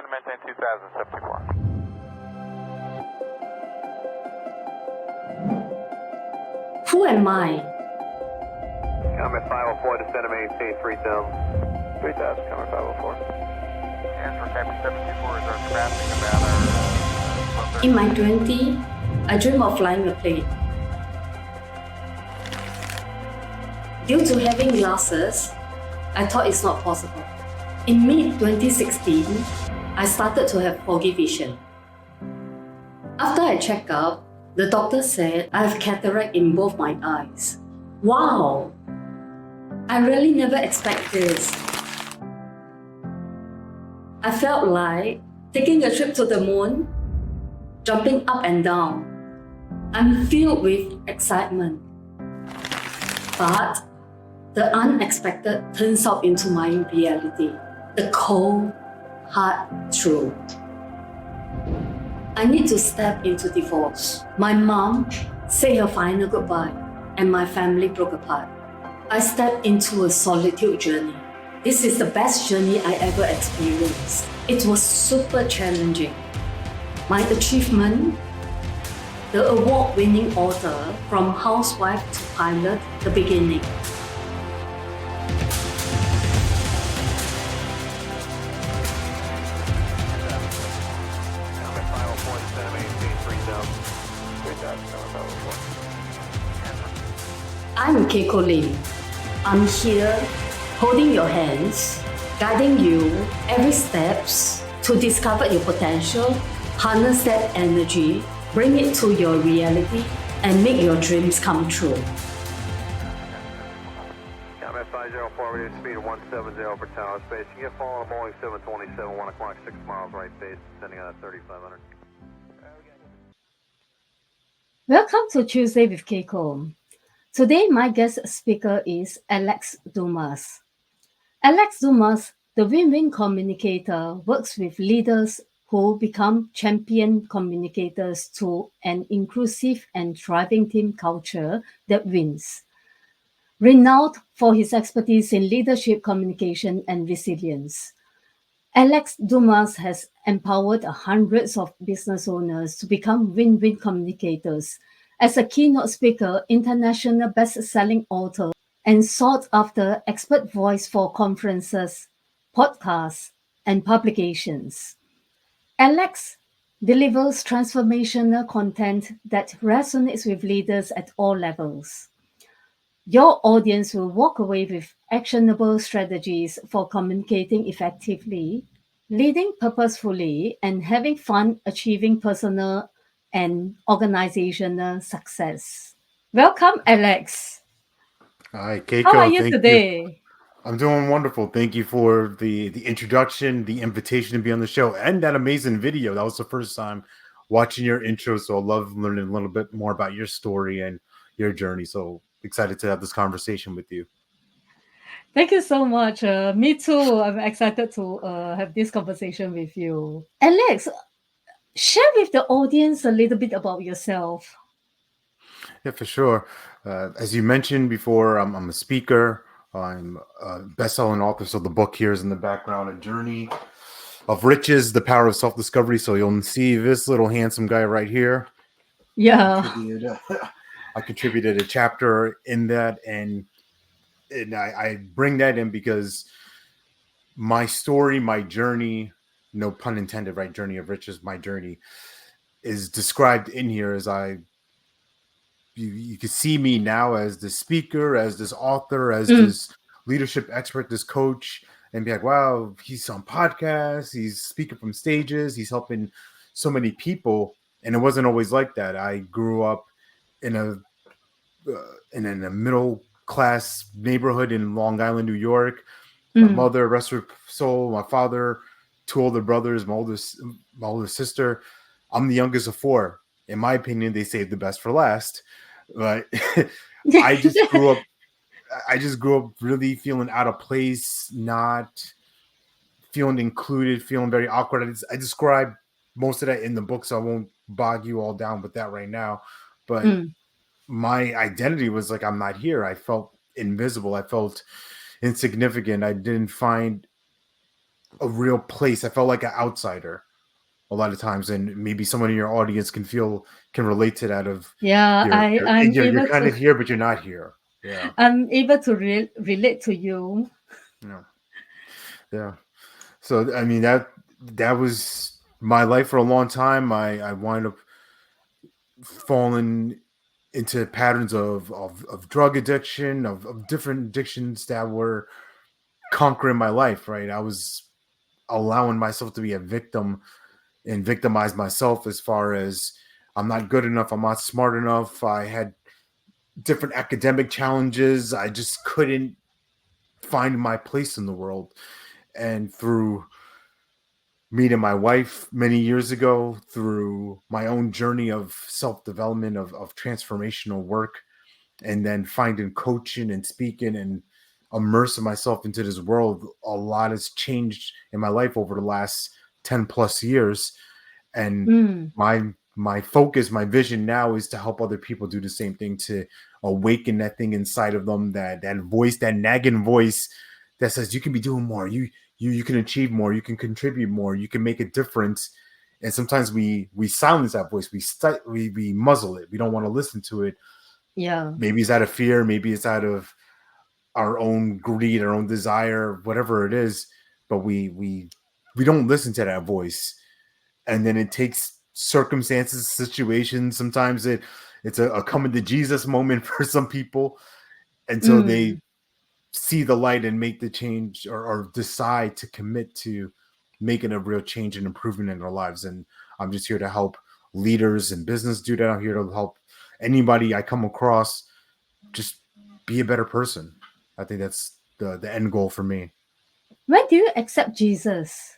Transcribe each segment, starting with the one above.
wind and maintain 2074. Who am I? Comet 504, descend and maintain 3000. 3000, Comet 504. Answer Captain 724 is our traffic about In my 20s, I dream of flying a plane. Due to having glasses, I thought it's not possible. In mid-2016, I started to have foggy vision. After I checked out, the doctor said I have cataract in both my eyes. Wow! I really never expected this. I felt like taking a trip to the moon, jumping up and down. I'm filled with excitement. But the unexpected turns out into my reality. The cold, hard truth. I need to step into divorce. My mom said her final goodbye, and my family broke apart. I stepped into a solitude journey. This is the best journey I ever experienced. It was super challenging. My achievement, the award-winning author from housewife to pilot, the beginning. Comet 504, descend and maintain 3000. 3000, Comet 504. I'm Keiko. I'm here holding your hands, guiding you every steps to discover your potential, harness that energy, bring it to your reality, and make your dreams come true. Comet 504, ready to speed of 170 for tower space. You get following Boeing 727, 1 o'clock, 6 miles right base, descending on at 3500. Welcome to Tuesday with Keiko. Today, my guest speaker is Alex Dumas. Alex Dumas, the Win Win Communicator, works with leaders who become champion communicators to an inclusive and thriving team culture that wins. Renowned for his expertise in leadership, communication, and resilience, Alex Dumas has empowered hundreds of business owners to become win-win communicators. As a keynote speaker, international best-selling author, and sought-after expert voice for conferences, podcasts, and publications. Alex delivers transformational content that resonates with leaders at all levels. Your audience will walk away with actionable strategies for communicating effectively, leading purposefully, and having fun achieving personal and organizational success. Welcome, Alex. Hi, Keiko. How are you Thank today? you. I'm doing wonderful. Thank you for the introduction, the invitation to be on the show, and that amazing video. That was the first time watching your intro, so I love learning a little bit more about your story and your journey. So excited to have this conversation with you. Thank you so much. Me too. I'm excited to have this conversation with you. Alex, share with the audience a little bit about yourself. Yeah, for sure. As you mentioned before, I'm a speaker. I'm a best-selling author. So the book here is in the background, A Journey of Riches, The Power of Self-Discovery. So you'll see this little handsome guy right here. Yeah. I contributed a chapter in that, and I bring that in because my story, my journey, no pun intended, right? Journey of riches, my journey is described in here as you can see me now as this speaker, as this author, as this leadership expert, this coach, and be like, wow, he's on podcasts, he's speaking from stages, he's helping so many people. And it wasn't always like that. I grew up in a middle class neighborhood in Long Island, New York. My mother, rest her soul, my father, 2 older brothers, my older sister. I'm the youngest of 4. In my opinion, they saved the best for last. But I just grew up really feeling out of place, not feeling included, feeling very awkward. I describe most of that in the book, so I won't bog you all down with that right now. But my identity was like, I'm not here. I felt invisible. I felt insignificant. I didn't find a real place. I felt like an outsider a lot of times, and maybe someone in your audience can relate to that. Of Yeah, I'm you're able kind to of here, but you're not here. Yeah, I'm able to relate to you. yeah, yeah. So I mean that was my life for a long time. I wound up falling into patterns of drug addiction, of different addictions that were conquering my life. Right, I was allowing myself to be a victim and victimize myself as far as I'm not good enough, I'm not smart enough. I had different academic challenges. I just couldn't find my place in the world. And through meeting my wife many years ago, through my own journey of self-development, of transformational work, and then finding coaching and speaking and immersing myself into this world, a lot has changed in my life over the last 10 plus years. And Mm, my focus, my vision now is to help other people do the same thing, to awaken that thing inside of them, that voice, that nagging voice that says you can be doing more, you can achieve more, you can contribute more, you can make a difference. And sometimes we silence that voice, we muzzle it, we don't want to listen to it. yeah, Maybe it's out of fear, maybe it's out of our own greed, our own desire, whatever it is, but we don't listen to that voice. And then it takes circumstances, situations. Sometimes it's a coming to Jesus moment for some people until they mm, see the light and make the change, or decide to commit to making a real change and improvement in their lives. And I'm just here to help leaders and business do that. I'm here to help anybody I come across just be a better person. I think that's the end goal for me. when do you accept Jesus?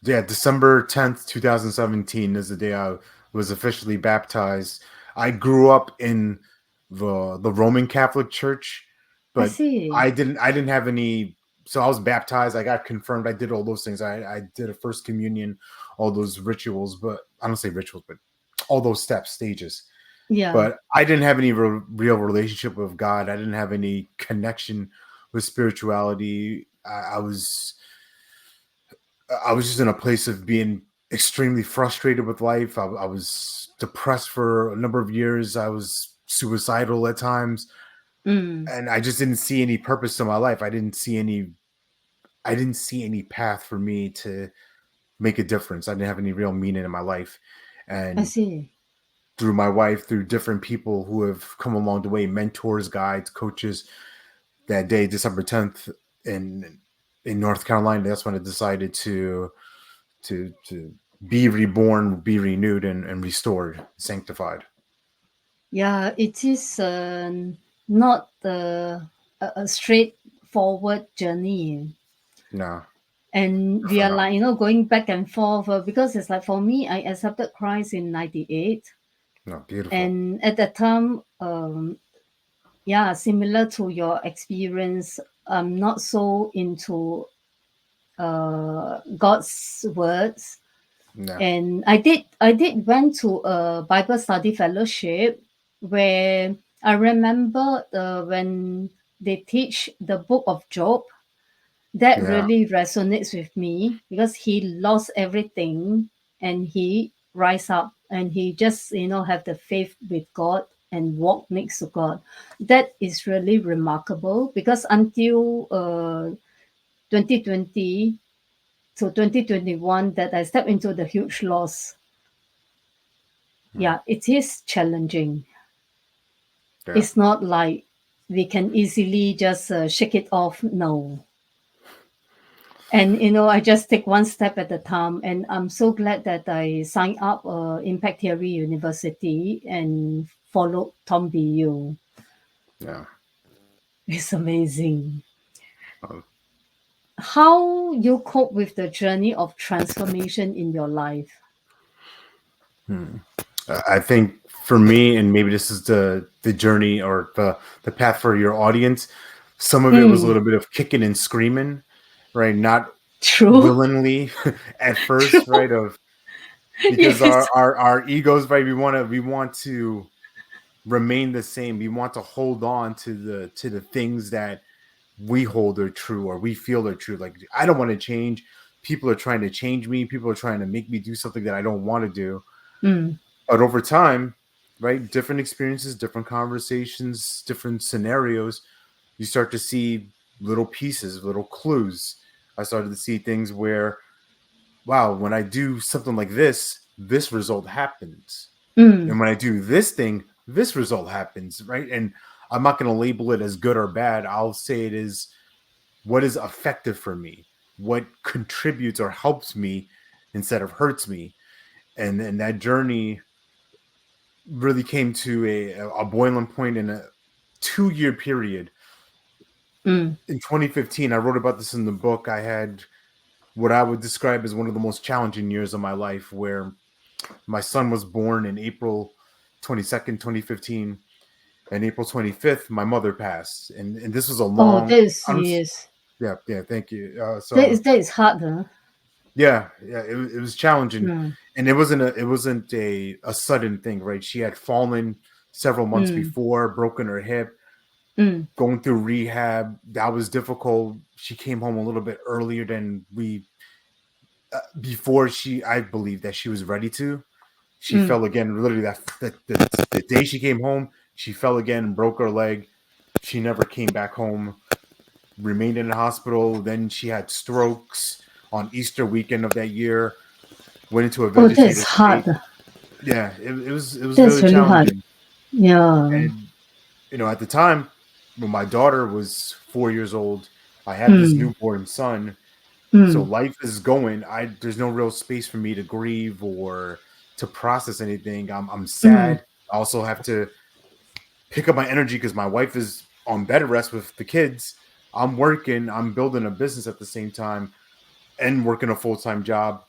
Yeah, December 10th, 2017 is the day I was officially baptized. I grew up in the Roman Catholic Church, I but see. I didn't have any. So I was baptized, I got confirmed, I did all those things. I did a first communion, all those rituals, but I don't say rituals, but all those steps, stages. Yeah. But I didn't have any real relationship with God. I didn't have any connection with spirituality. I was just in a place of being extremely frustrated with life. I was depressed for a number of years. I was suicidal at times, Mm, and I just didn't see any purpose to my life. I didn't see any path for me to make a difference. I didn't have any real meaning in my life. I And see. through my wife, through different people who have come along the way, mentors, guides, coaches, that day, December 10th in North Carolina, that's when I decided to be reborn, be renewed, and restored, sanctified. Yeah, it is not a straightforward journey. No, And we are definitely like, going back and forth because it's like for me, I accepted Christ in 98. not. No, beautiful. And at that time, yeah, similar to your experience, I'm not so into God's words. No, And I did went to a Bible study fellowship where I remember when they teach the book of Job, that yeah, really resonates with me because he lost everything and he rise up and he just have the faith with God and walk next to God. That is really remarkable because until 2020 to 2021 that I stepped into the huge loss. mm, Yeah, it is challenging. yeah, It's not like we can easily just shake it off. No. And I just take one step at a time, and I'm so glad that I signed up Impact Theory University and followed Tom Bu. yeah. It's amazing Um, how you cope with the journey of transformation in your life. I think for me, and maybe this is the journey or the path for your audience. Some of it was a Mm, little bit of kicking and screaming, right? Not true, willingly at first, true. right? Of because Yes. our egos, right? We want to remain the same. We want to hold on to the things that we hold are true or we feel are true. Like, I don't want to change. People are trying to change me. People are trying to make me do something that I don't want to do. Mm. But over time, right, different experiences, different conversations, different scenarios, you start to see little pieces, little clues. I started to see things where, wow, when I do something like this result happens. Mm. And when I do this thing, this result happens, right? And I'm not going to label it as good or bad. I'll say it is what is effective for me, what contributes or helps me instead of hurts me. And that journey really came to a boiling point in a 2-year period. Mm. In 2015, I wrote about this in the book. I had what I would describe as one of the most challenging years of my life, where my son was born in April 22nd, 2015, and April 25th, my mother passed. And this was a Oh, long, that is I don't, yes. yeah, thank you. That is hard, huh? Yeah, it was challenging, Mm. and it wasn't a sudden thing, right? She had fallen several months Mm. before, broken her hip, Mm. going through rehab. That was difficult. She came home a little bit earlier than we before I believe that she was ready to. She Mm. fell again. Literally, the day she came home, she fell again and broke her leg. She never came back home. Remained in the hospital. Then she had strokes on Easter weekend of that year. Went into a Oh, that is vegetative state. hard. Yeah, it was That's really really hard. challenging. Yeah. And at the time when my daughter was 4 years old, I had this Mm. newborn son. So Mm. life is going. There's no real space for me to grieve or to process anything. I'm Mm. sad. I also have to pick up my energy because my wife is on bed rest with the kids. I'm working. I'm building a business at the same time and working a full-time job.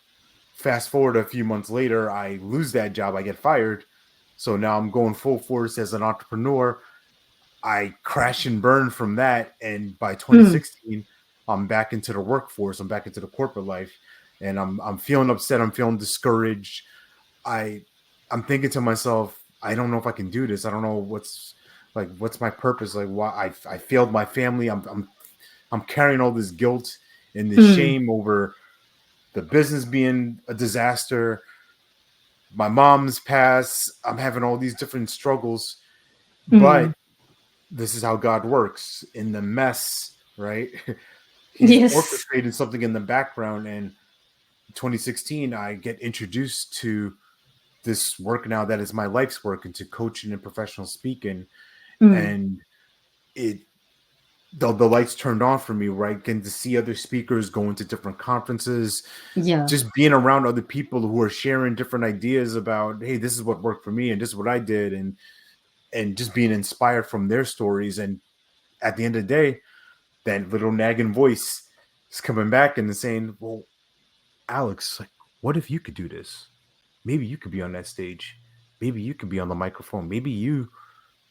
Fast forward a few months later, I lose that job. I get fired. So now I'm going full force as an entrepreneur. I crash and burn from that. And by Mm. 2016, I'm back into the workforce. I'm back into the corporate life. And I'm feeling upset. I'm feeling discouraged. I I'm thinking to myself, I don't know if I can do this. I don't know what's my purpose. Like, why I failed my family. I'm carrying all this guilt and this Mm. shame over the business being a disaster. My mom's passed. I'm having all these different struggles, Mm. but this is how God works in the mess, right? He's Yes. orchestrated something in the background. And 2016, I get introduced to this work now that is my life's work, into coaching and professional speaking. Mm. And it the lights turned on for me, right? Getting to see other speakers, going to different conferences, Yeah. just being around other people who are sharing different ideas about, hey, this is what worked for me and this is what I did, and just being inspired from their stories. And at the end of the day, that little nagging voice is coming back and saying, well, Alex, like, what if you could do this? Maybe you could be on that stage. Maybe you could be on the microphone. Maybe you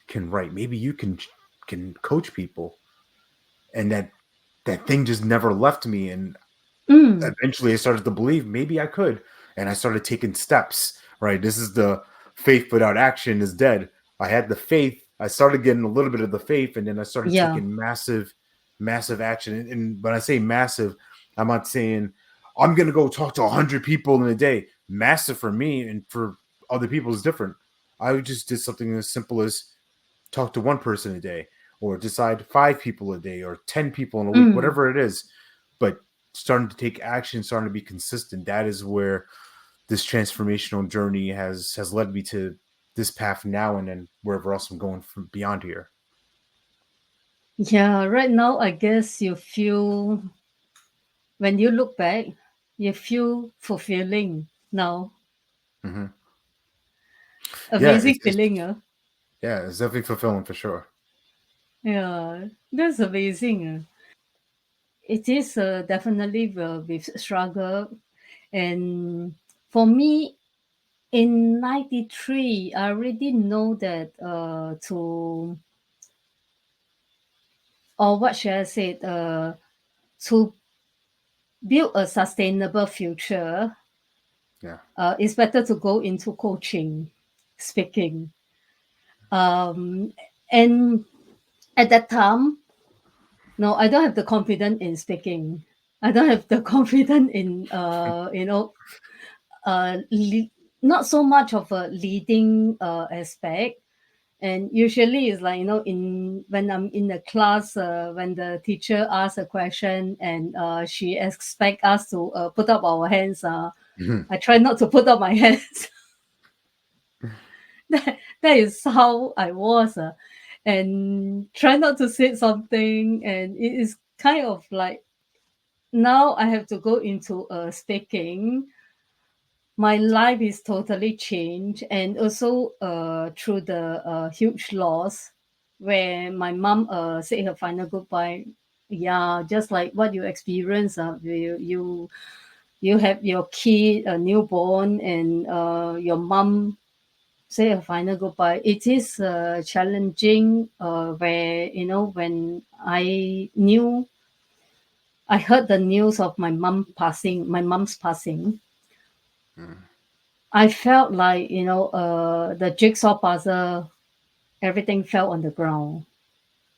can write. Maybe you can coach people. And that thing just never left me. And Mm. eventually I started to believe maybe I could. And I started taking steps, right? This is the faith without action is dead. I had the faith. I started getting a little bit of the faith, and then I started Yeah. taking massive action. And when I say massive, I'm not saying I'm going to go talk to 100 people in a day. Massive for me and for other people is different. I just did something as simple as talk to one person a day, or decide 5 people a day, or 10 people in a week, Mm. whatever it is. But starting to take action, starting to be consistent, that is where this transformational journey has led me to this path now, and then wherever else I'm going from beyond here. Yeah. Right now, I guess you feel when you look back, you feel fulfilling now. Hmm. Yeah, Amazing it's feeling, huh? yeah, it's definitely fulfilling for sure. Yeah, that's amazing. It is definitely with struggle. And for me, in 93, I already know that or what should I say, to build a sustainable future, Yeah, it's better to go into coaching, speaking. And at that time, No, I don't have the confidence in speaking. I don't have the confidence in not so much of a leading aspect. And usually it's like, in when I'm in the class, when the teacher asks a question and she expect us to put up our hands, I try not to put up my hands. That is how I was, and try not to say something. And it is kind of like, now I have to go into speaking. My life is totally changed, and also through the huge loss where my mom said her final goodbye. Yeah, just like what you experience. You have your kid, a newborn, and your mom say a final goodbye. It is challenging, where when I heard the news of my mom's passing. I felt like, the jigsaw puzzle, everything fell on the ground,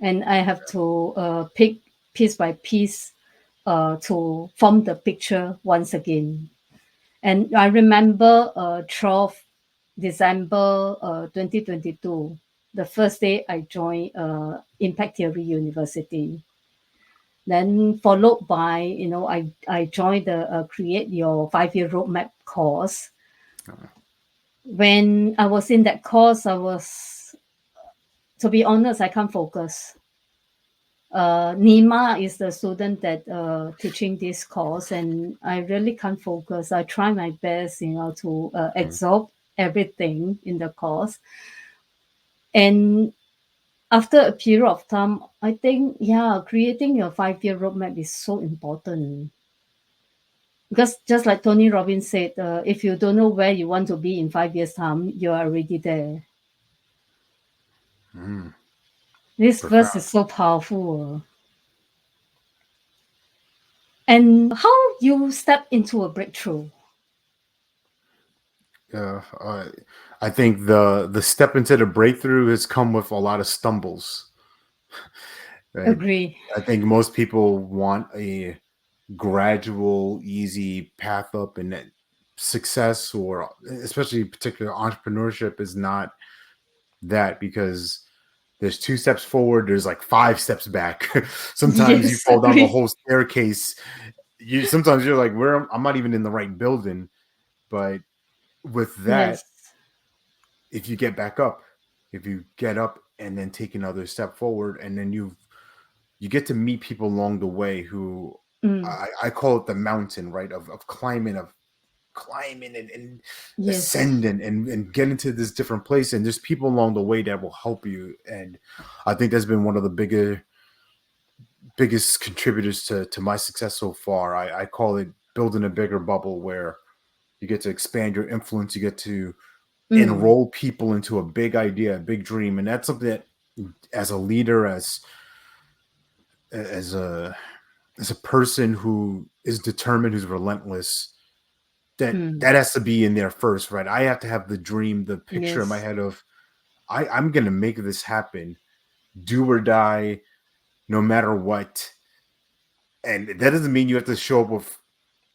and I have to pick piece by piece to form the picture once again. And I remember 12 December 2022, the first day I joined Impact Theory University. Then followed by, I joined the Create Your 5-Year Roadmap course. When I was in that course, to be honest, I can't focus. Nima is the student that teaching this course, and I really can't focus. I try my best, to absorb everything in the course. And after a period of time, I think, yeah, creating your 5-year roadmap is so important. Because just like Tony Robbins said, if you don't know where you want to be in 5 years' time, you are already there. This verse Profound. is so powerful. And how you step into a breakthrough? Yeah, I think the step into the breakthrough has come with a lot of stumbles. Right? Agree. I think most people want a gradual, easy path up, and that success, or especially particular entrepreneurship, is not that, because there's 2 steps forward, there's like 5 steps back. Sometimes you Yes, fall down the agree. whole staircase. Sometimes you're like, I'm not even in the right building. But with that, Yes. if you get back up, if you get up and then take another step forward, and then you get to meet people along the way who, Mm, I call it the mountain, right? Of climbing, and yes. ascending, and get into this different place. And there's people along the way that will help you. And I think that's been one of the biggest contributors to my success so far. I call it building a bigger bubble, where you get to expand your influence, you get to Mm, enroll people into a big idea, a big dream. And that's something that, as a leader, as a as a person who is determined, who's relentless, that mm, has to be in there first, right? I have to have the dream, the picture in my yes. head of, I'm gonna make this happen, do or die, no matter what. And that doesn't mean you have to show up with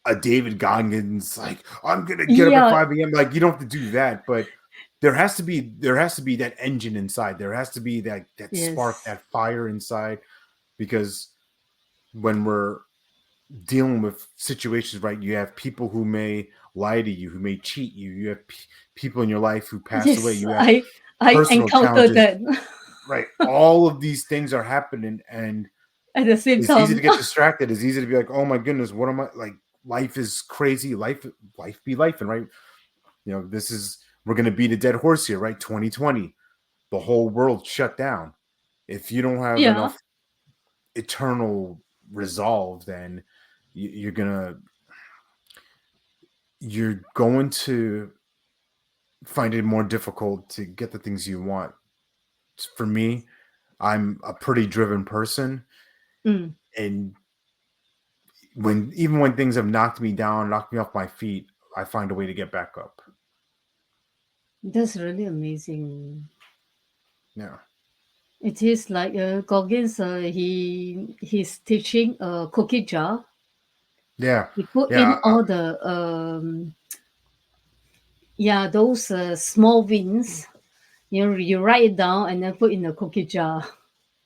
a David Goggins, like, I'm gonna get up at Yeah. 5 a.m. Like, you don't have to do that, but there has to be that engine inside. There has to be that spark, Yes. that fire inside, because when we're dealing with situations, right, you have people who may lie to you, who may cheat you. You have people in your life who pass away. Yes. You have I personal encountered challenges, that right? All of these things are happening, and at the same it's easy to time. get distracted. It's easy to be like, oh my goodness, what am I like? Life is crazy. Life be life, and right, we're gonna beat a dead horse here, right? 2020, the whole world shut down. If you don't have Yeah. enough eternal resolve, then you're going to find it more difficult to get the things you want. For me, I'm a pretty driven person, Mm, and even when things have knocked me down, knocked me off my feet, I find a way to get back up. that's really amazing. Yeah. It is like Goggins. He's teaching a cookie jar. Yeah, He put yeah, in all the those small wins. You write it down and then put in the cookie jar.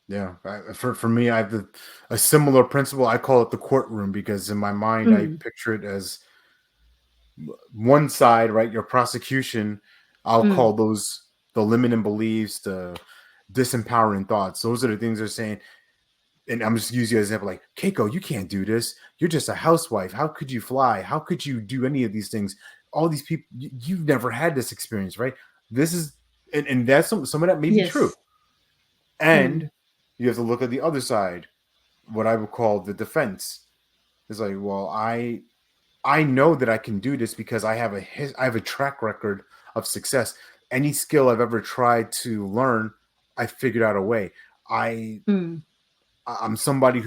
yeah. For me, I have a similar principle. I call it the courtroom because in my mind, I Mm, picture it as one side, right? Your prosecution, I'll mm, call those the limiting beliefs, the disempowering thoughts. Those are the things they're saying. And I'm just using you as an example, like, Keiko, you can't do this. You're just a housewife. How could you fly? How could you do any of these things? All these people, you've never had this experience, right? This is, and that's some of that may be true. yes. Mm, And you have to look at the other side, what I would call the defense. It's like, well, I know that I can do this because I have a track record of success. Any skill I've ever tried to learn, I figured out a way. I mm, I'm somebody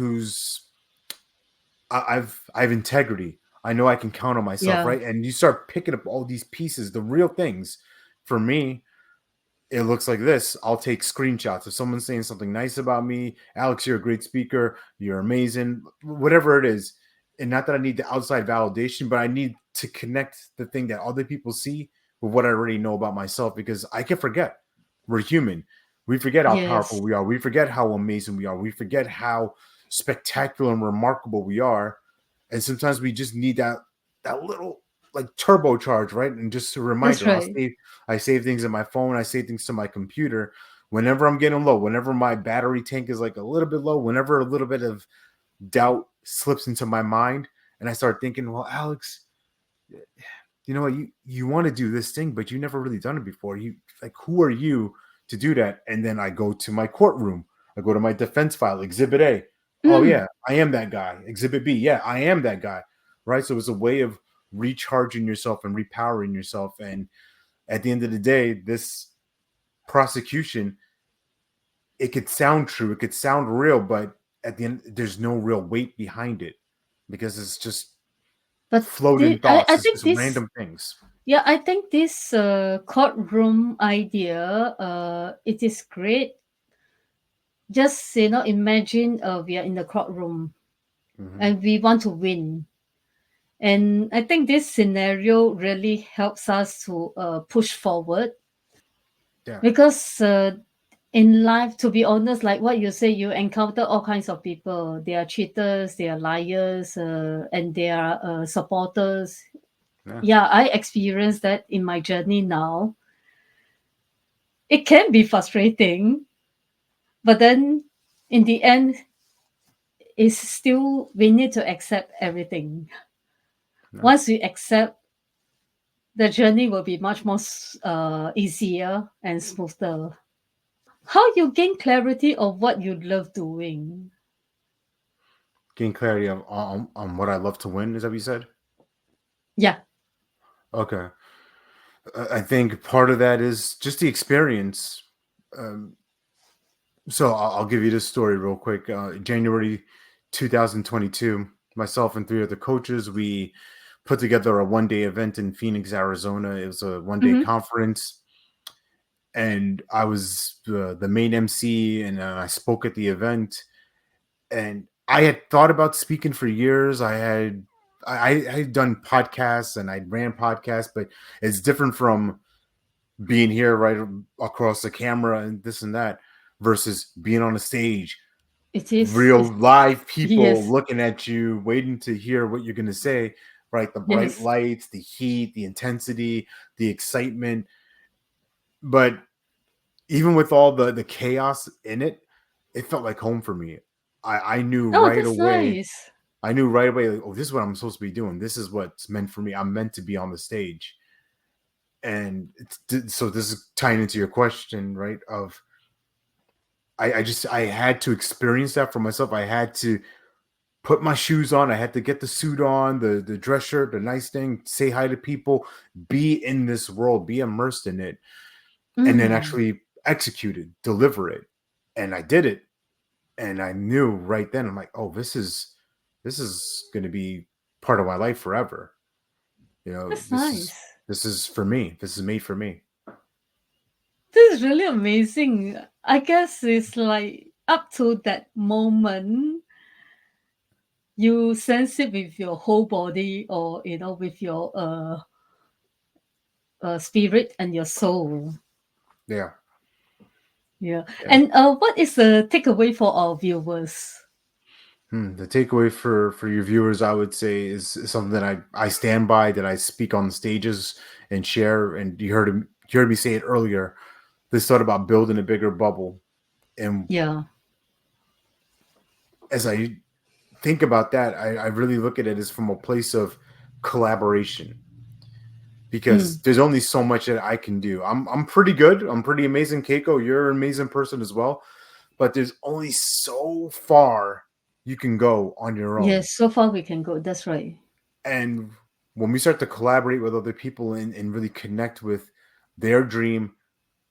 I have integrity. I know I can count on myself, yeah. right? And you start picking up all these pieces, the real things. For me, it looks like this. I'll take screenshots. If someone's saying something nice about me, Alex, you're a great speaker, you're amazing, whatever it is. And not that I need the outside validation, but I need to connect the thing that other people see with what I already know about myself because I can forget. We're human. We forget how powerful Yes. we are. We forget how amazing we are. We forget how spectacular and remarkable we are. And sometimes we just need that little like turbocharge, right? And just a That's reminder. right. I save things in my phone. I save things to my computer. Whenever I'm getting low, whenever my battery tank is like a little bit low, whenever a little bit of doubt slips into my mind, and I start thinking, well, Alex, you know what, you want to do this thing, but you never really done it before. You like, who are you to do that? And then I go to my courtroom. I go to my defense file, Exhibit A. Oh Mm, yeah, I am that guy. Exhibit B. Yeah, I am that guy. Right. So it's a way of recharging yourself and repowering yourself. And at the end of the day, this prosecution, it could sound true, it could sound real, but at the end, there's no real weight behind it because it's just but floating thoughts. I It's think just this. random things. Yeah, I think this courtroom idea. It is great. Just imagine we are in the courtroom Mm-hmm. and we want to win. And I think this scenario really helps us to push forward Yeah. because in life, to be honest, like what you say, you encounter all kinds of people. They are cheaters, they are liars, and they are supporters. Yeah. Yeah, I experienced that in my journey now. It can be frustrating, but then in the end, it's still we need to accept everything. Yeah. Once we accept, the journey will be much more easier and smoother. How you gain clarity of what you love doing? Gain clarity on what I love to win. Is that what you said? Yeah. Okay. I think part of that is just the experience. Um, so I'll give you this story real quick. January 2022, myself and three other coaches, we put together a one-day event in Phoenix, Arizona. It was a one-day Mm-hmm. conference, and I was the main MC, and I spoke at the event. And I had thought about speaking for years. I had done podcasts and I ran podcasts, but it's different from being here right across the camera and this and that versus being on a stage, It is. real live people Yes. looking at you, waiting to hear what you're going to say, right? The bright Yes. lights, the heat, the intensity, the excitement. But even with all the chaos in it, it felt like home for me. I knew Oh, right that's away. nice. I knew right away, like, oh, this is what I'm supposed to be doing. This is what's meant for me. I'm meant to be on the stage. And so this is tying into your question, right? Of I had to experience that for myself. I had to put my shoes on. I had to get the suit on, the dress shirt, the nice thing, say hi to people, be in this world, be immersed in it, and then Mm, actually execute it, deliver it. And I did it. And I knew right then, I'm like, oh, this is going to be part of my life forever. You know, that's nice. this is for me. This is made for me. This is really amazing. I guess it's like up to that moment, you sense it with your whole body, or with your spirit and your soul. Yeah. Yeah. Yeah. And what is the takeaway for our viewers? The takeaway for your viewers, I would say, is something that I stand by, that I speak on stages and share. And you heard me say it earlier. This thought about building a bigger bubble, and Yeah. as I think about that, I really look at it as from a place of collaboration, because Mm. there's only so much that I can do. I'm pretty good. I'm pretty amazing, Keiko. You're an amazing person as well, but there's only so far you can go on your own. Yes, so far we can go. That's right. And when we start to collaborate with other people and really connect with their dream,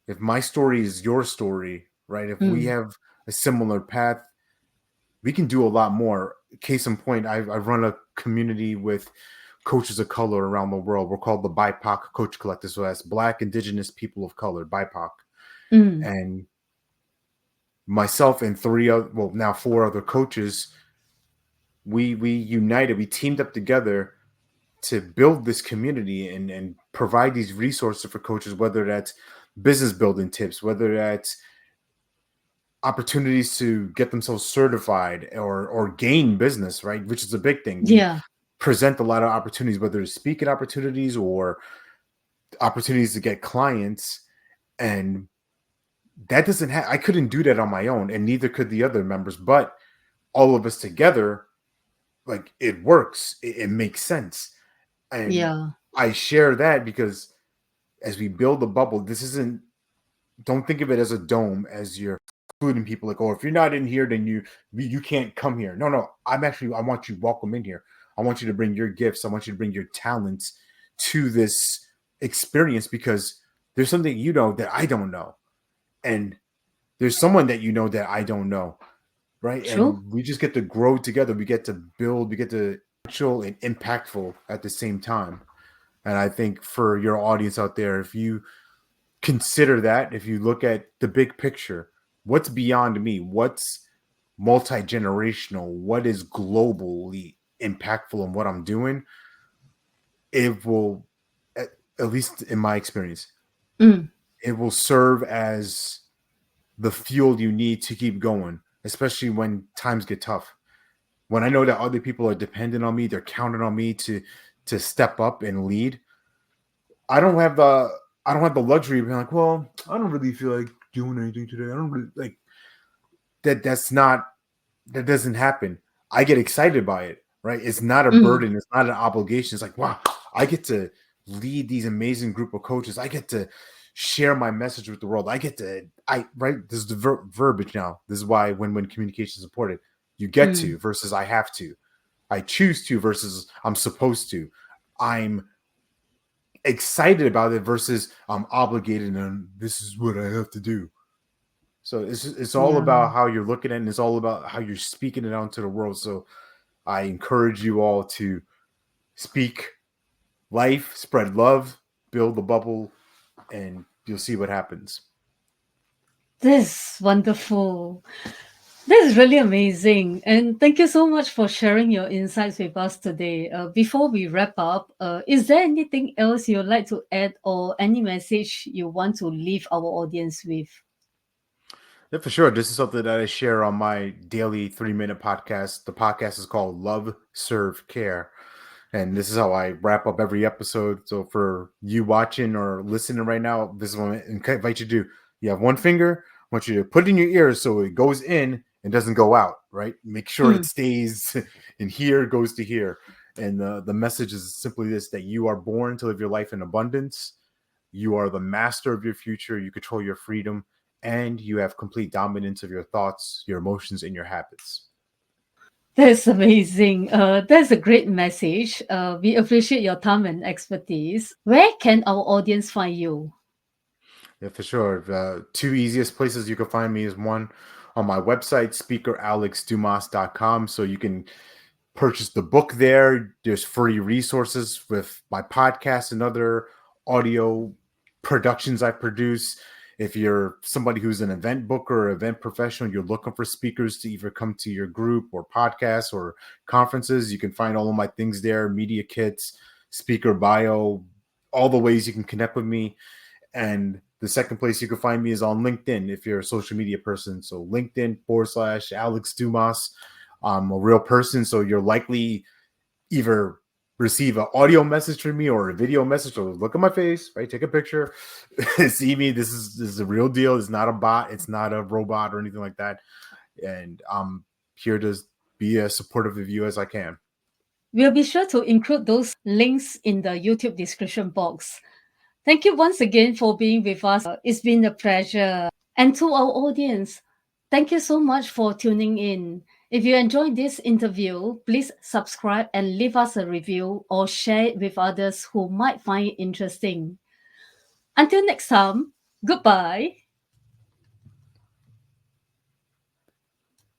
if my story is your story, right? If we Mm. have a similar path, we can do a lot more. Case in point, I run a community with coaches of color around the world. We're called the BIPOC Coach Collective. So that's Black, Indigenous, People of Color, BIPOC. Mm. And myself and now four other coaches, we united, we teamed up together to build this community and provide these resources for coaches, whether that's business building tips, whether that's opportunities to get themselves certified or gain business, right? Which is a big thing. We Yeah. present a lot of opportunities, whether it's speaking opportunities or opportunities to get clients. And that doesn't have, I couldn't do that on my own, and neither could the other members, but all of us together, like, it works. It makes sense. And Yeah. I share that because as we build the bubble, don't think of it as a dome, as you're excluding people, like, oh, if you're not in here, then you can't come here. No, I want you welcome in here. I want you to bring your gifts. I want you to bring your talents to this experience, because there's something that I don't know. And there's someone that that I don't know. Right. True. And we just get to grow together. We get to build, we get to actual and impactful at the same time. And I think for your audience out there, if you consider that, if you look at the big picture, what's beyond me, what's multi-generational, what is globally impactful in what I'm doing, it will, at least in my experience, Mm. it will serve as the fuel you need to keep going, especially when times get tough. When I know that other people are dependent on me, they're counting on me to step up and lead. I don't have the luxury of being like, well, I don't really feel like doing anything today. I don't really like that. That doesn't happen. I get excited by it, right? It's not a Mm. burden. It's not an obligation. It's like, wow, I get to lead these amazing group of coaches. I get to share my message with the world. Right? This is the verbiage now. This is why Win-Win Communication is important. You get to versus I have to. I choose to versus I'm supposed to. I'm excited about it versus I'm obligated and this is what I have to do. So it's all Yeah. about how you're looking at it, and it's all about how you're speaking it out into the world. So I encourage you all to speak life, spread love, build the bubble, and you'll see what happens. This is wonderful. This is really amazing. And thank you so much for sharing your insights with us today. Before we wrap up, is there anything else you'd like to add, or any message you want to leave our audience with? Yeah, for sure. This is something that I share on my daily 3-minute podcast. The podcast is called Love, Serve, Care. And this is how I wrap up every episode. So for you watching or listening right now, this is what I invite you to do. You have one finger. I want you to put it in your ears so it goes in and doesn't go out, right? Make sure it stays in here, goes to here. And the message is simply this, that you are born to live your life in abundance. You are the master of your future. You control your freedom, and you have complete dominance of your thoughts, your emotions, and your habits. That's amazing. That's a great message. We appreciate your time and expertise. Where can our audience find you? Yeah, for sure. The two easiest places you can find me is one on my website, speakeralexdumas.com. So you can purchase the book there. There's free resources with my podcast and other audio productions I produce. If you're somebody who's an event booker or event professional, you're looking for speakers to either come to your group or podcasts or conferences, you can find all of my things there, media kits, speaker bio, all the ways you can connect with me. And the second place you can find me is on LinkedIn if you're a social media person. So LinkedIn/Alex Dumas. I'm a real person, so you're likely either receive an audio message from me or a video message. So look at my face, right? Take a picture, see me. This is a real deal. It's not a bot. It's not a robot or anything like that. And I'm here to be as supportive of you as I can. We'll be sure to include those links in the YouTube description box. Thank you once again for being with us. It's been a pleasure. And to our audience, thank you so much for tuning in. If you enjoyed this interview, please subscribe and leave us a review or share it with others who might find it interesting. Until next time, goodbye.